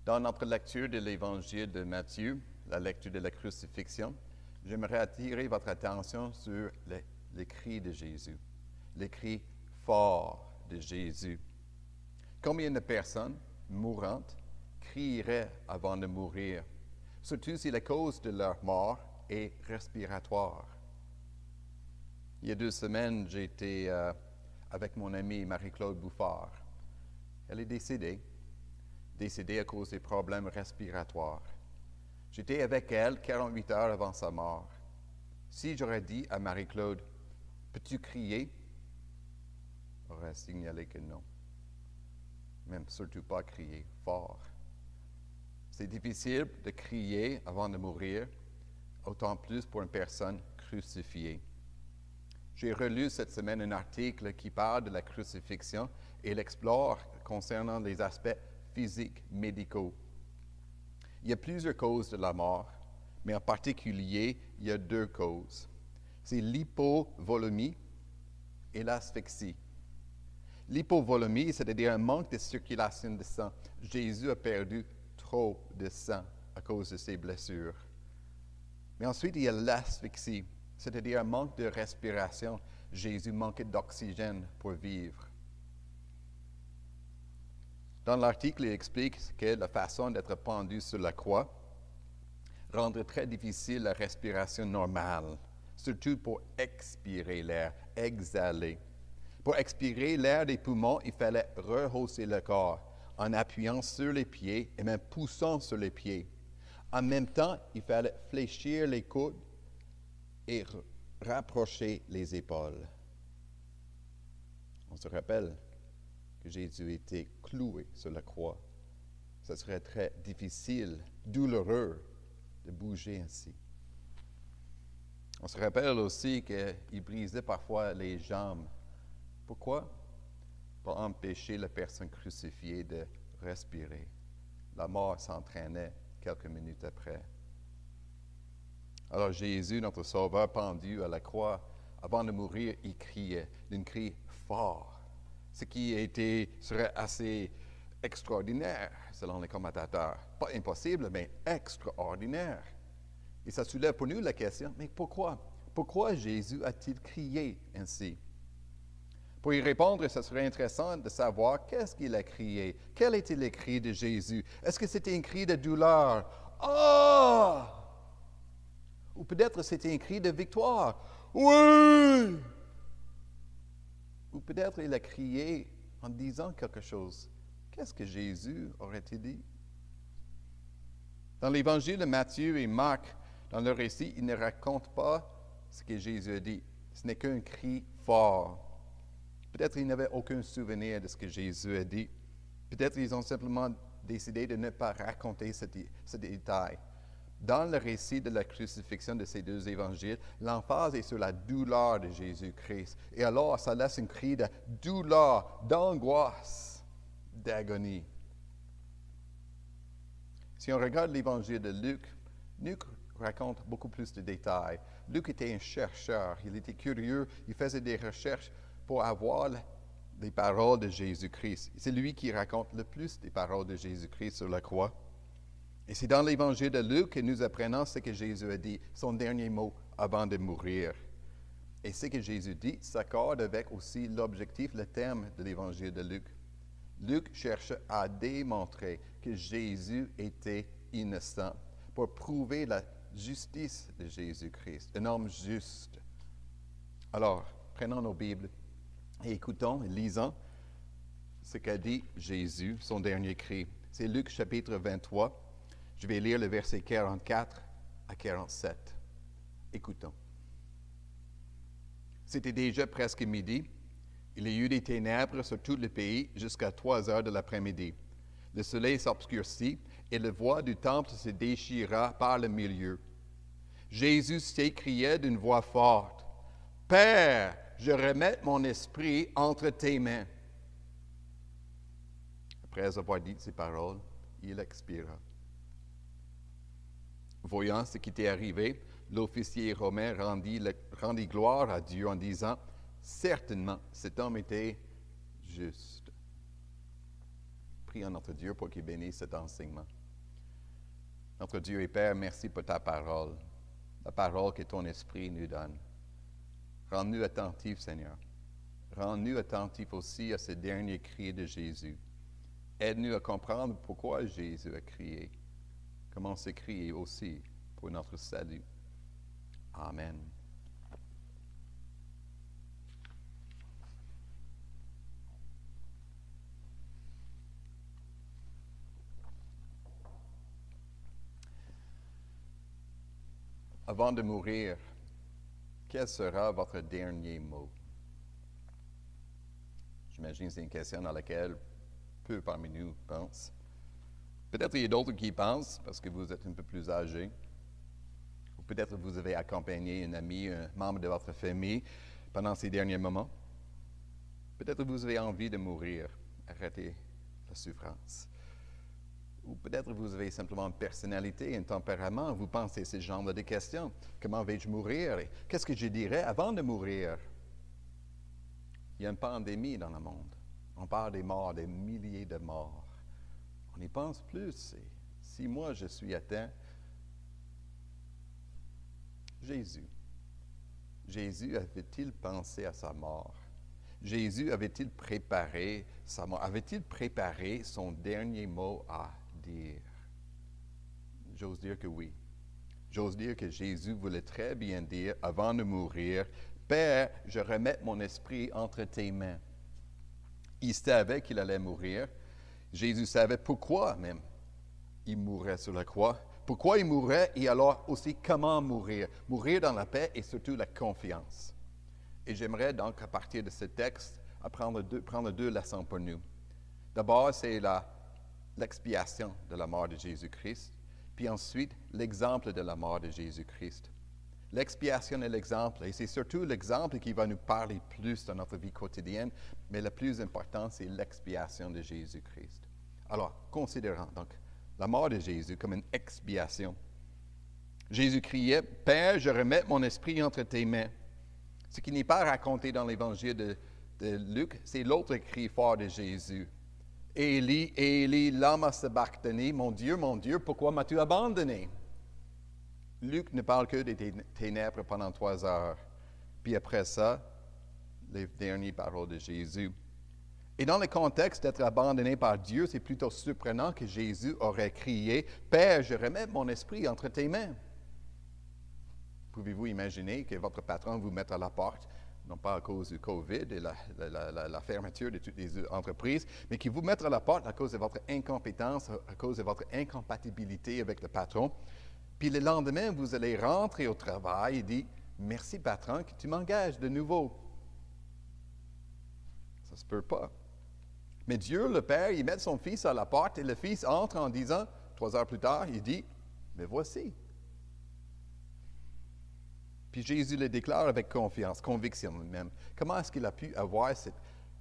Dans notre lecture de l'Évangile de Matthieu, la lecture de la crucifixion, j'aimerais attirer votre attention sur les cris de Jésus, les cris forts de Jésus. Combien de personnes mourantes crieraient avant de mourir, surtout si la cause de leur mort est respiratoire? Il y a 2 semaines, j'étais avec mon amie Marie-Claude Bouffard. Elle est décédée à cause des problèmes respiratoires. J'étais avec elle 48 heures avant sa mort. Si j'aurais dit à Marie-Claude, « Peux-tu crier? » elle aurait signalé que non. Même surtout pas crier fort. C'est difficile de crier avant de mourir, autant plus pour une personne crucifiée. J'ai relu cette semaine un article qui parle de la crucifixion et l'explore concernant les aspects physiques, médicaux. Il y a plusieurs causes de la mort, mais en particulier, il y a 2 causes. C'est l'hypovolémie et l'asphyxie. L'hypovolémie, c'est-à-dire un manque de circulation de sang. Jésus a perdu trop de sang à cause de ses blessures. Mais ensuite, il y a l'asphyxie, c'est-à-dire un manque de respiration. Jésus manquait d'oxygène pour vivre. Dans l'article, il explique que la façon d'être pendu sur la croix rendrait très difficile la respiration normale, surtout pour expirer l'air, exhaler. Pour expirer l'air des poumons, il fallait rehausser le corps en appuyant sur les pieds et même poussant sur les pieds. En même temps, il fallait fléchir les coudes et rapprocher les épaules. On se rappelle que Jésus était cloué sur la croix. Ce serait très difficile, douloureux de bouger ainsi. On se rappelle aussi qu'il brisait parfois les jambes. Pourquoi? Pour empêcher la personne crucifiée de respirer. La mort s'entraînait quelques minutes après. Alors Jésus, notre Sauveur, pendu à la croix, avant de mourir, il criait d'un cri fort. Ce qui serait assez extraordinaire, selon les commentateurs. Pas impossible, mais extraordinaire. Et ça soulève pour nous la question, mais pourquoi? Pourquoi Jésus a-t-il crié ainsi? Pour y répondre, ce serait intéressant de savoir qu'est-ce qu'il a crié. Quel était le cri de Jésus? Est-ce que c'était un cri de douleur? « Ah! » Ou peut-être c'était un cri de victoire. « Oui! » Ou peut-être il a crié en disant quelque chose. Qu'est-ce que Jésus aurait-il dit? Dans l'Évangile de Matthieu et Marc, dans leur récit, ils ne racontent pas ce que Jésus a dit. Ce n'est qu'un cri fort. Peut-être ils n'avaient aucun souvenir de ce que Jésus a dit. Peut-être ils ont simplement décidé de ne pas raconter ce détail. Dans le récit de la crucifixion de ces 2 évangiles, l'emphase est sur la douleur de Jésus-Christ. Et alors, ça laisse un cri de douleur, d'angoisse, d'agonie. Si on regarde l'évangile de Luc raconte beaucoup plus de détails. Luc était un chercheur, il était curieux, il faisait des recherches pour avoir les paroles de Jésus-Christ. C'est lui qui raconte le plus des paroles de Jésus-Christ sur la croix. Et c'est dans l'évangile de Luc que nous apprenons ce que Jésus a dit, son dernier mot avant de mourir. Et ce que Jésus dit s'accorde avec aussi l'objectif, le thème de l'évangile de Luc. Luc cherche à démontrer que Jésus était innocent pour prouver la justice de Jésus-Christ, un homme juste. Alors, prenons nos Bibles et écoutons, lisons ce qu'a dit Jésus, son dernier cri. C'est Luc chapitre 23. Je vais lire le verset 44 à 47. Écoutons. C'était déjà presque midi. Il y a eu des ténèbres sur tout le pays jusqu'à 3 heures de l'après-midi. Le soleil s'obscurcit et le voile du temple se déchira par le milieu. Jésus s'écriait d'une voix forte, « Père, je remets mon esprit entre tes mains. » Après avoir dit ces paroles, il expira. Voyant ce qui était arrivé, l'officier romain rendit gloire à Dieu en disant, « Certainement, cet homme était juste. » prions notre Dieu pour qu'il bénisse cet enseignement. Notre Dieu et Père, merci pour ta parole, la parole que ton esprit nous donne. Rends-nous attentifs, Seigneur. Rends-nous attentifs aussi à ce dernier cri de Jésus. Aide-nous à comprendre pourquoi Jésus a crié, comment ce cri est aussi pour notre salut. Amen. Avant de mourir, quel sera votre dernier mot? J'imagine que c'est une question dans laquelle peu parmi nous pensent. Peut-être il y a d'autres qui y pensent parce que vous êtes un peu plus âgés. Ou peut-être vous avez accompagné un ami, un membre de votre famille pendant ces derniers moments. Peut-être vous avez envie de mourir, arrêter la souffrance. Ou peut-être vous avez simplement une personnalité, un tempérament, vous pensez ce genre de questions. Comment vais-je mourir? Et qu'est-ce que je dirais avant de mourir? Il y a une pandémie dans le monde. On parle des morts, des milliers de morts. On y pense plus. Et si moi je suis atteint, Jésus avait-il pensé à sa mort? Jésus avait-il préparé sa mort? Avait-il préparé son dernier mot à dire? J'ose dire que oui. J'ose dire que Jésus voulait très bien dire, avant de mourir, « Père, je remets mon esprit entre tes mains. » Il savait qu'il allait mourir. Jésus savait pourquoi même il mourrait sur la croix. Pourquoi il mourrait et alors aussi comment mourir. Mourir dans la paix et surtout la confiance. Et j'aimerais donc, à partir de ce texte, prendre deux leçons pour nous. D'abord, c'est l'expiation de la mort de Jésus-Christ, puis ensuite, l'exemple de la mort de Jésus-Christ. L'expiation est l'exemple, et c'est surtout l'exemple qui va nous parler plus dans notre vie quotidienne, mais le plus important, c'est l'expiation de Jésus-Christ. Alors, considérons donc la mort de Jésus comme une expiation. Jésus criait, « Père, je remets mon esprit entre tes mains. » Ce qui n'est pas raconté dans l'évangile de Luc, c'est l'autre cri fort de Jésus. « Élie, Élie, lama sabachthani, mon Dieu, pourquoi m'as-tu abandonné? » Luc ne parle que des ténèbres pendant 3 heures. Puis après ça, les dernières paroles de Jésus. Et dans le contexte d'être abandonné par Dieu, c'est plutôt surprenant que Jésus aurait crié, « Père, je remets mon esprit entre tes mains. » Pouvez-vous imaginer que votre patron vous mette à la porte, non pas à cause du COVID et la fermeture de toutes les entreprises, mais qu'il vous mette à la porte à cause de votre incompétence, à cause de votre incompatibilité avec le patron. Puis le lendemain, vous allez rentrer au travail et dire, « Merci patron, que tu m'engages de nouveau. » Ça ne se peut pas. Mais Dieu, le Père, il met son Fils à la porte et le Fils entre en disant, 3 heures plus tard, il dit, « Mais voici. » Puis Jésus le déclare avec confiance, conviction même. Comment est-ce qu'il a pu avoir cette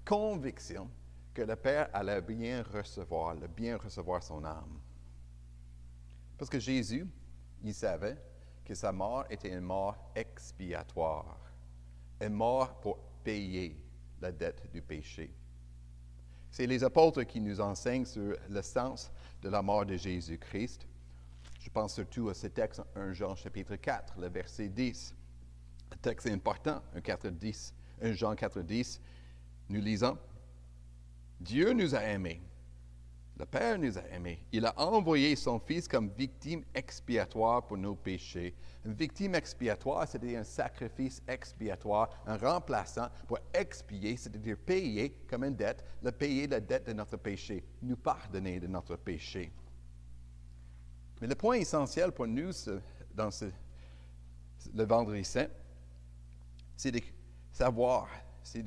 conviction que le Père allait bien recevoir son âme? Parce que Jésus, il savait que sa mort était une mort expiatoire, une mort pour payer la dette du péché. C'est les apôtres qui nous enseignent sur le sens de la mort de Jésus-Christ. Je pense surtout à ce texte, 1 Jean chapitre 4, le verset 10. Le texte est important, 1 Jean 4, 10. Nous lisons, « Dieu nous a aimés, le Père nous a aimés. Il a envoyé son Fils comme victime expiatoire pour nos péchés. » Une victime expiatoire, c'est-à-dire un sacrifice expiatoire, un remplaçant pour expier, c'est-à-dire payer comme une dette, payer la dette de notre péché, nous pardonner de notre péché. Mais le point essentiel pour nous le vendredi saint, c'est de savoir,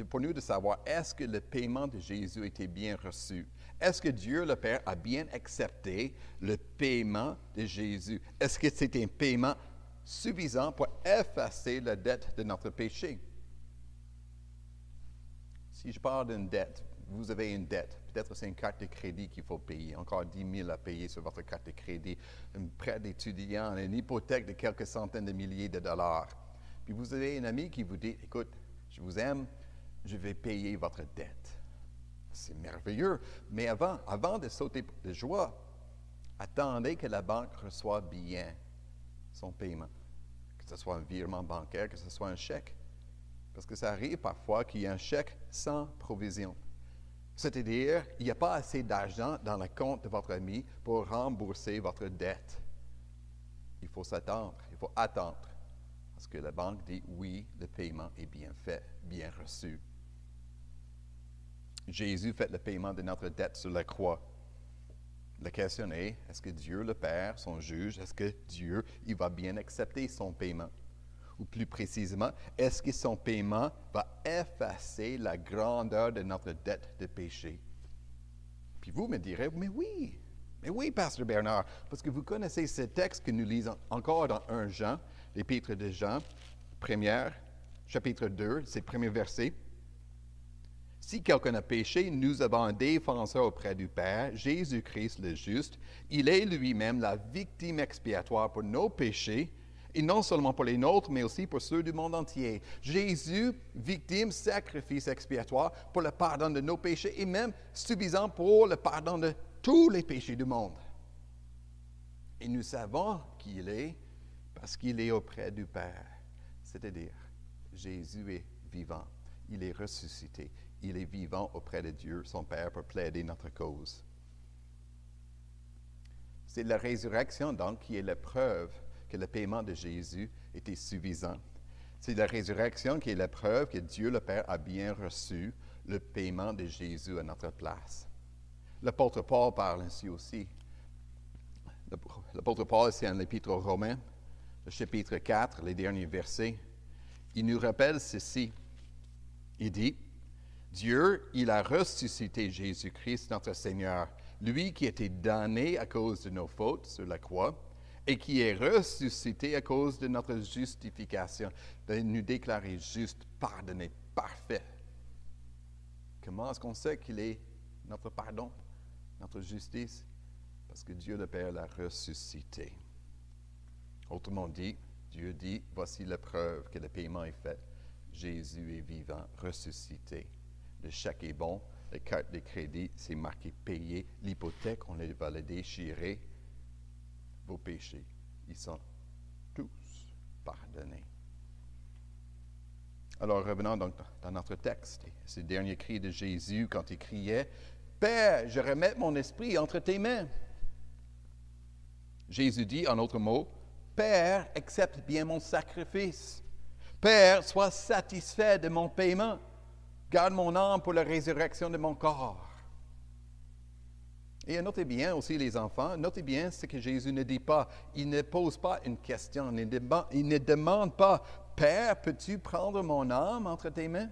pour nous de savoir, est-ce que le paiement de Jésus était bien reçu? Est-ce que Dieu le Père a bien accepté le paiement de Jésus? Est-ce que c'est un paiement suffisant pour effacer la dette de notre péché? Si je parle d'une dette, vous avez une dette, peut-être c'est une carte de crédit qu'il faut payer, encore 10 000 à payer sur votre carte de crédit, un prêt d'étudiant, une hypothèque de quelques centaines de milliers de dollars. Puis vous avez un ami qui vous dit, écoute, je vous aime, je vais payer votre dette. C'est merveilleux. Mais avant de sauter de joie, attendez que la banque reçoive bien son paiement. Que ce soit un virement bancaire, que ce soit un chèque. Parce que ça arrive parfois qu'il y ait un chèque sans provision. C'est-à-dire, il n'y a pas assez d'argent dans le compte de votre ami pour rembourser votre dette. Il faut s'attendre, il faut attendre. Parce que la banque dit oui, le paiement est bien fait, bien reçu. Jésus fait le paiement de notre dette sur la croix. La question est, est-ce que Dieu le Père, son juge, est-ce que Dieu, il va bien accepter son paiement? Ou plus précisément, est-ce que son paiement va effacer la grandeur de notre dette de péché? Puis vous me direz, mais oui, Pasteur Bernard, parce que vous connaissez ce texte que nous lisons encore dans 1 Jean, l'épître de Jean, chapitre 2, c'est le premier verset. Si quelqu'un a péché, nous avons un défenseur auprès du Père, Jésus-Christ le juste. Il est lui-même la victime expiatoire pour nos péchés, et non seulement pour les nôtres, mais aussi pour ceux du monde entier. Jésus, victime, sacrifice expiatoire pour le pardon de nos péchés, et même suffisant pour le pardon de tous les péchés du monde. Et nous savons qui il est, parce qu'il est auprès du Père. C'est-à-dire, Jésus est vivant, il est ressuscité. Il est vivant auprès de Dieu, son Père, pour plaider notre cause. C'est la résurrection, donc, qui est la preuve que le paiement de Jésus était suffisant. C'est la résurrection qui est la preuve que Dieu le Père a bien reçu le paiement de Jésus à notre place. L'apôtre Paul parle ainsi aussi. L'apôtre Paul, c'est en l'épître aux Romains, le chapitre 4, les derniers versets. Il nous rappelle ceci. Il dit, Dieu, il a ressuscité Jésus-Christ, notre Seigneur, lui qui était damné à cause de nos fautes sur la croix et qui est ressuscité à cause de notre justification, de nous déclarer justes, pardonnés, parfaits. Comment est-ce qu'on sait qu'il est notre pardon, notre justice? Parce que Dieu le Père l'a ressuscité. Autrement dit, Dieu dit, voici la preuve que le paiement est fait. Jésus est vivant, ressuscité. Le chèque est bon, la carte de crédit, c'est marqué payé. L'hypothèque, on va la déchirer. Vos péchés, ils sont tous pardonnés. Alors revenons donc dans notre texte. C'est le dernier cri de Jésus quand il criait, « Père, je remets mon esprit entre tes mains. » Jésus dit, en d'autres mots, « Père, accepte bien mon sacrifice. Père, sois satisfait de mon paiement. Garde mon âme pour la résurrection de mon corps. » Et notez bien aussi les enfants, notez bien ce que Jésus ne dit pas. Il ne pose pas une question, il ne demande pas, « Père, peux-tu prendre mon âme entre tes mains? »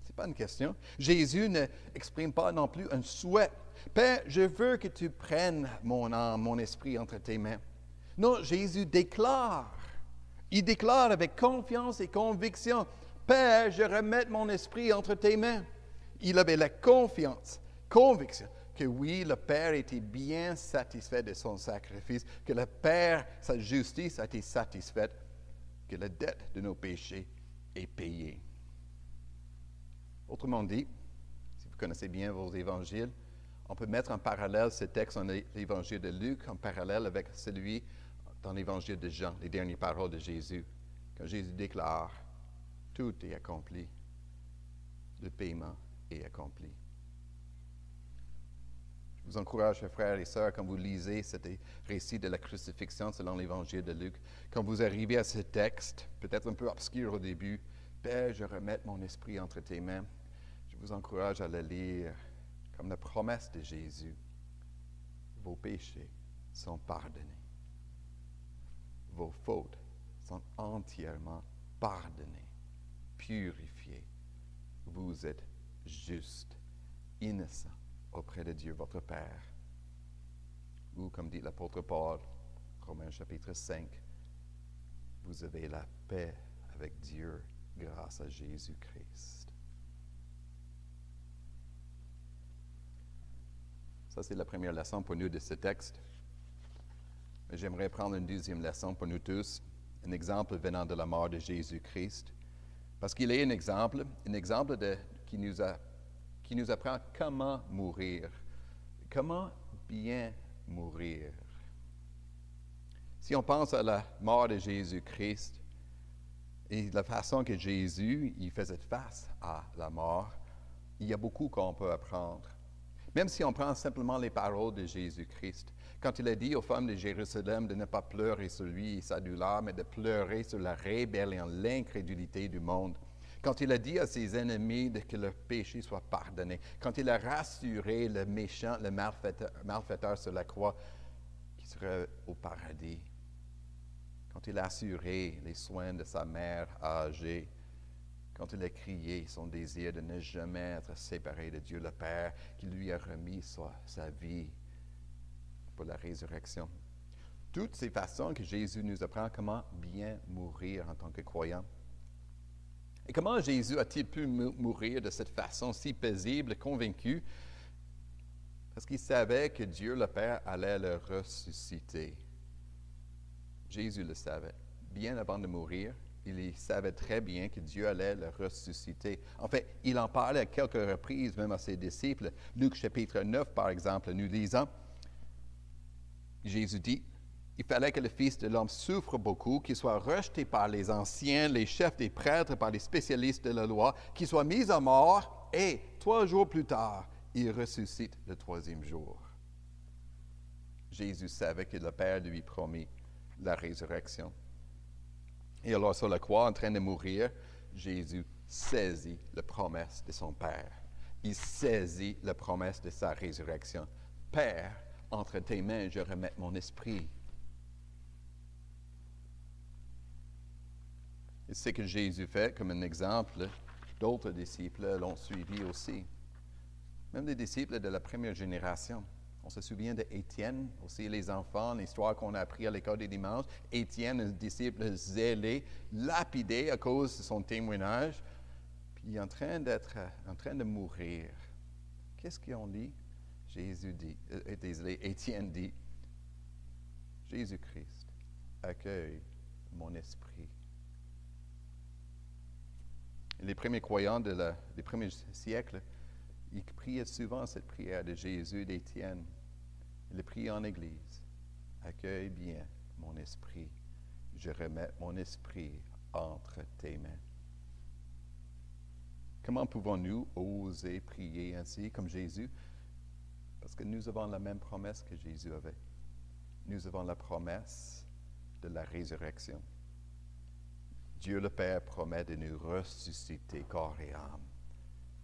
Ce n'est pas une question. Jésus n'exprime pas non plus un souhait. « Père, je veux que tu prennes mon âme, mon esprit entre tes mains. » Non, Jésus déclare. Il déclare avec confiance et conviction, « Père, je remets mon esprit entre tes mains. » Il avait la confiance, conviction, que oui, le Père était bien satisfait de son sacrifice, que le Père, sa justice a été satisfaite, que la dette de nos péchés est payée. Autrement dit, si vous connaissez bien vos évangiles, on peut mettre en parallèle ce texte dans l'évangile de Luc, en parallèle avec celui dans l'évangile de Jean, les dernières paroles de Jésus, quand Jésus déclare, « Tout est accompli, le paiement est accompli. » Je vous encourage, chers frères et sœurs, quand vous lisez ce récit de la crucifixion selon l'évangile de Luc, quand vous arrivez à ce texte, peut-être un peu obscur au début, « Père, je remets mon esprit entre tes mains », je vous encourage à le lire comme la promesse de Jésus. Vos péchés sont pardonnés. Vos fautes sont entièrement pardonnées, purifiées. Vous êtes juste, innocent auprès de Dieu, votre Père. Ou, comme dit l'apôtre Paul, Romains chapitre 5, vous avez la paix avec Dieu grâce à Jésus-Christ. Ça, c'est la première leçon pour nous de ce texte. Mais j'aimerais prendre une deuxième leçon pour nous tous, un exemple venant de la mort de Jésus-Christ, parce qu'il est un exemple qui nous a qui nous apprend comment mourir, comment bien mourir. Si on pense à la mort de Jésus-Christ et la façon que Jésus il faisait face à la mort, il y a beaucoup qu'on peut apprendre. Même si on prend simplement les paroles de Jésus-Christ, quand il a dit aux femmes de Jérusalem de ne pas pleurer sur lui et sa douleur, mais de pleurer sur la rébellion, l'incrédulité du monde. Quand il a dit à ses ennemis que leurs péchés soient pardonnés. Quand il a rassuré le méchant, le malfaiteur sur la croix, qui serait au paradis. Quand il a assuré les soins de sa mère âgée. Quand il a crié son désir de ne jamais être séparé de Dieu le Père, qui lui a remis sa vie pour la résurrection. Toutes ces façons que Jésus nous apprend comment bien mourir en tant que croyant. Et comment Jésus a-t-il pu mourir de cette façon si paisible, convaincu? Parce qu'il savait que Dieu le Père allait le ressusciter. Jésus le savait. Bien avant de mourir, il savait très bien que Dieu allait le ressusciter. En fait, il en parlait à quelques reprises, même à ses disciples. Luc chapitre 9, par exemple, nous lisons, Jésus dit, « Il fallait que le Fils de l'homme souffre beaucoup, qu'il soit rejeté par les anciens, les chefs des prêtres, par les spécialistes de la loi, qu'il soit mis à mort, et 3 jours plus tard, il ressuscite le 3e jour. » Jésus savait que le Père lui promet la résurrection. Et alors, sur la croix, en train de mourir, Jésus saisit la promesse de son Père. Il saisit la promesse de sa résurrection. « Père, entre tes mains, je remets mon esprit. » Et ce que Jésus fait comme un exemple, d'autres disciples l'ont suivi aussi. Même les disciples de la première génération. On se souvient d'Étienne, aussi les enfants, l'histoire qu'on a appris à l'école des dimanches. Étienne, un disciple zélé, lapidé à cause de son témoignage, puis en train de mourir. Qu'est-ce qu'on dit? Étienne dit, Jésus-Christ, accueille mon esprit. Et les premiers croyants des premiers siècles, ils priaient souvent cette prière de Jésus et d'Étienne. Ils le priaient en Église. Accueille bien mon esprit. Je remets mon esprit entre tes mains. Comment pouvons-nous oser prier ainsi comme Jésus? Parce que nous avons la même promesse que Jésus avait. Nous avons la promesse de la résurrection. Dieu le Père promet de nous ressusciter corps et âme.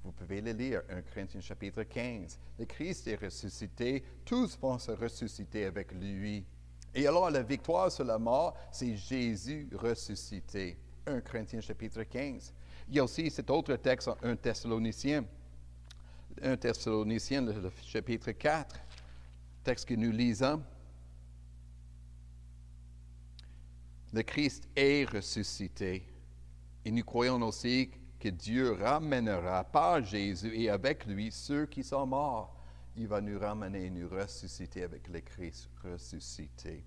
Vous pouvez le lire, 1 Corinthiens chapitre 15. Le Christ est ressuscité, tous vont se ressusciter avec lui. Et alors la victoire sur la mort, c'est Jésus ressuscité. 1 Corinthiens chapitre 15. Il y a aussi cet autre texte en 1 Thessaloniciens. 1 Thessaloniciens, le chapitre 4, texte que nous lisons. Le Christ est ressuscité. Et nous croyons aussi que Dieu ramènera par Jésus et avec lui ceux qui sont morts. Il va nous ramener et nous ressusciter avec le Christ ressuscité.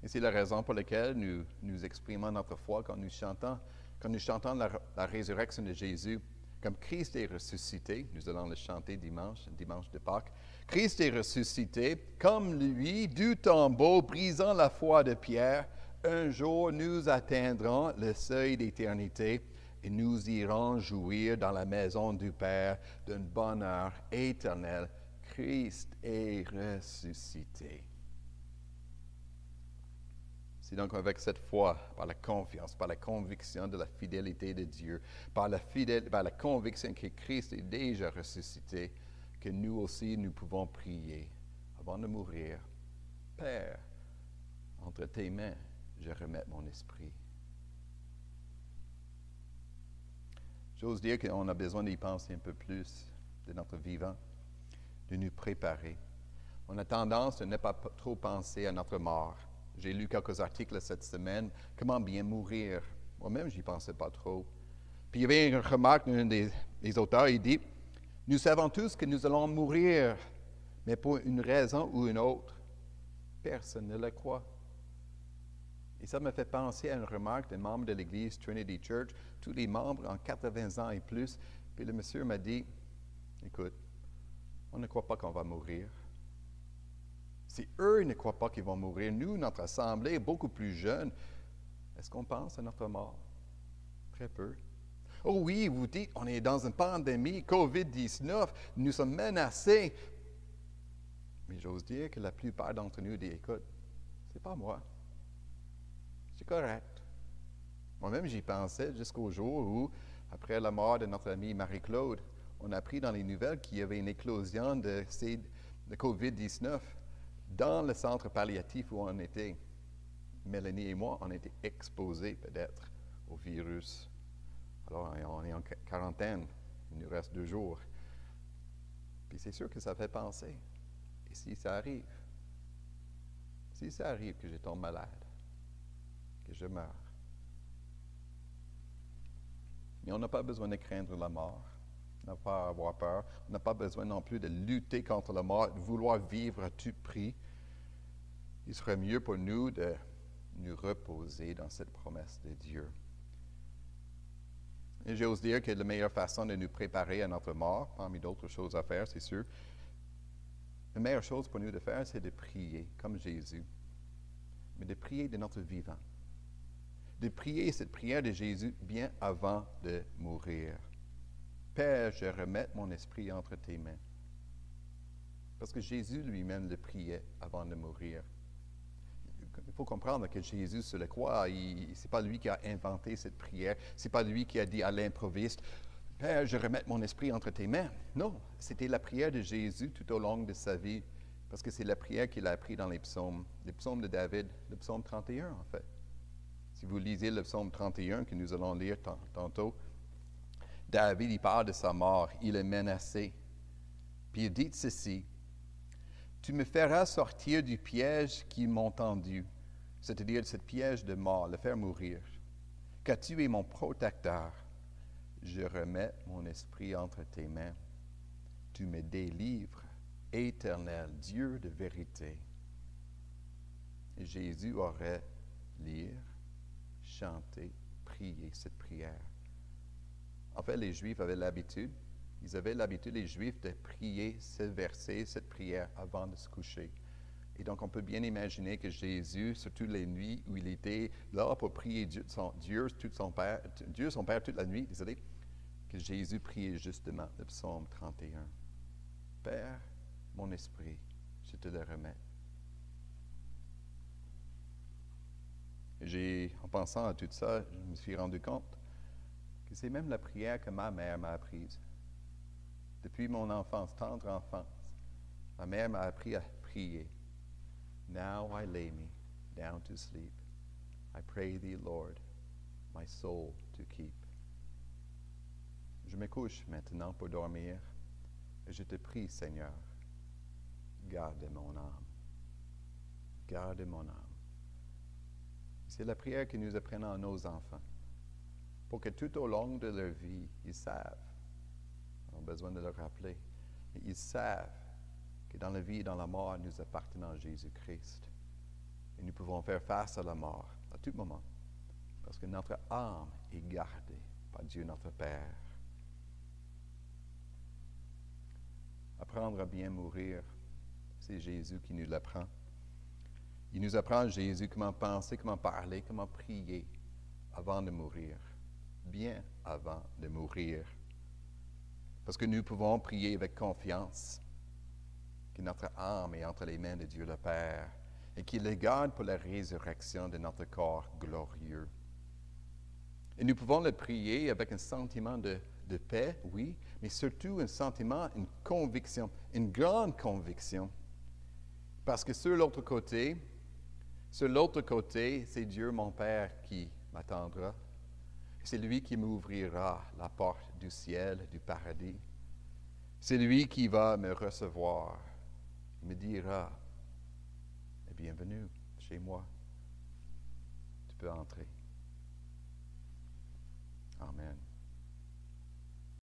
Et c'est la raison pour laquelle nous exprimons notre foi quand nous chantons la résurrection de Jésus. Comme Christ est ressuscité, nous allons le chanter dimanche de Pâques. Christ est ressuscité, comme lui, du tombeau, brisant la foi de Pierre. Un jour, nous atteindrons le seuil d'éternité et nous irons jouir dans la maison du Père d'un bonheur éternel. Christ est ressuscité. C'est donc avec cette foi, par la confiance, par la conviction de la fidélité de Dieu, par la conviction que Christ est déjà ressuscité, que nous aussi, nous pouvons prier avant de mourir. Père, entre tes mains, je remets mon esprit. J'ose dire qu'on a besoin d'y penser un peu plus de notre vivant, de nous préparer. On a tendance de ne pas trop penser à notre mort. J'ai lu quelques articles cette semaine, comment bien mourir. Moi-même, je n'y pensais pas trop. Puis il y avait une remarque d'un des auteurs, il dit, « Nous savons tous que nous allons mourir, mais pour une raison ou une autre. Personne ne le croit. » Et ça me fait penser à une remarque d'un membre de l'Église Trinity Church, tous les membres en 80 ans et plus. Puis le monsieur m'a dit, Écoute, on ne croit pas qu'on va mourir. Si eux ne croient pas qu'ils vont mourir, nous, notre assemblée est beaucoup plus jeune. Est-ce qu'on pense à notre mort? Très peu. Oh oui, vous dites, on est dans une pandémie, COVID-19, nous sommes menacés. Mais j'ose dire que la plupart d'entre nous disent, écoute, c'est pas moi. C'est correct. Moi-même, j'y pensais jusqu'au jour où, après la mort de notre amie Marie-Claude, on a appris dans les nouvelles qu'il y avait une éclosion de COVID-19 dans le centre palliatif où on était. Mélanie et moi, on était exposés peut-être au virus. Alors, on est en quarantaine. Il nous reste 2 jours. Puis c'est sûr que ça fait penser. Et si ça arrive? Si ça arrive que je tombe malade, que je meurs. Mais on n'a pas besoin de craindre la mort. On n'a pas à avoir peur. On n'a pas besoin non plus de lutter contre la mort, de vouloir vivre à tout prix. Il serait mieux pour nous de nous reposer dans cette promesse de Dieu. Et j'ose dire que la meilleure façon de nous préparer à notre mort, parmi d'autres choses à faire, c'est sûr, la meilleure chose pour nous de faire, c'est de prier, comme Jésus, mais de prier de notre vivant. De prier cette prière de Jésus bien avant de mourir. Père, je remets mon esprit entre tes mains. Parce que Jésus lui-même le priait avant de mourir. Il faut comprendre que Jésus sur la croix, ce n'est pas lui qui a inventé cette prière. Ce n'est pas lui qui a dit à l'improviste, « Père, je remets mon esprit entre tes mains. » Non, c'était la prière de Jésus tout au long de sa vie, parce que c'est la prière qu'il a appris dans les psaumes de David, le psaume 31 en fait. Si vous lisez le psaume 31 que nous allons lire tantôt, David, il parle de sa mort, il est menacé. Puis il dit ceci, « Tu me feras sortir du piège qu'ils m'ont tendu, c'est-à-dire de ce piège de mort, le faire mourir. Car tu es mon protecteur, je remets mon esprit entre tes mains. Tu me délivres, éternel Dieu de vérité. » Et Jésus aurait lire, chanter, prier cette prière. En fait, les Juifs avaient l'habitude, les Juifs, de prier ce verset, cette prière avant de se coucher. Et donc, on peut bien imaginer que Jésus, surtout les nuits où il était là pour prier Dieu son Père toute la nuit, que Jésus priait justement le psaume 31. Père, mon esprit, je te le remets. En pensant à tout ça, je me suis rendu compte que c'est même la prière que ma mère m'a apprise. Depuis mon enfance, tendre enfance, ma mère m'a appris à prier. Now I lay me down to sleep. I pray thee, Lord, my soul to keep. Je me couche maintenant pour dormir et je te prie, Seigneur, garde mon âme. Garde mon âme. C'est la prière que nous apprenons à nos enfants, pour que tout au long de leur vie, ils savent, on a besoin de le rappeler, mais ils savent que dans la vie et dans la mort, nous appartenons à Jésus-Christ. Et nous pouvons faire face à la mort à tout moment, parce que notre âme est gardée par Dieu notre Père. Apprendre à bien mourir, c'est Jésus qui nous l'apprend. Il nous apprend, Jésus, comment penser, comment parler, comment prier avant de mourir, bien avant de mourir. Parce que nous pouvons prier avec confiance que notre âme est entre les mains de Dieu le Père et qu'il le garde pour la résurrection de notre corps glorieux. Et nous pouvons le prier avec un sentiment de paix, oui, mais surtout un sentiment, une conviction, une grande conviction. Parce que sur l'autre côté, c'est Dieu mon Père qui m'attendra. C'est lui qui m'ouvrira la porte du ciel, du paradis. C'est lui qui va me recevoir. Il me dira, « Bienvenue chez moi. Tu peux entrer. » Amen.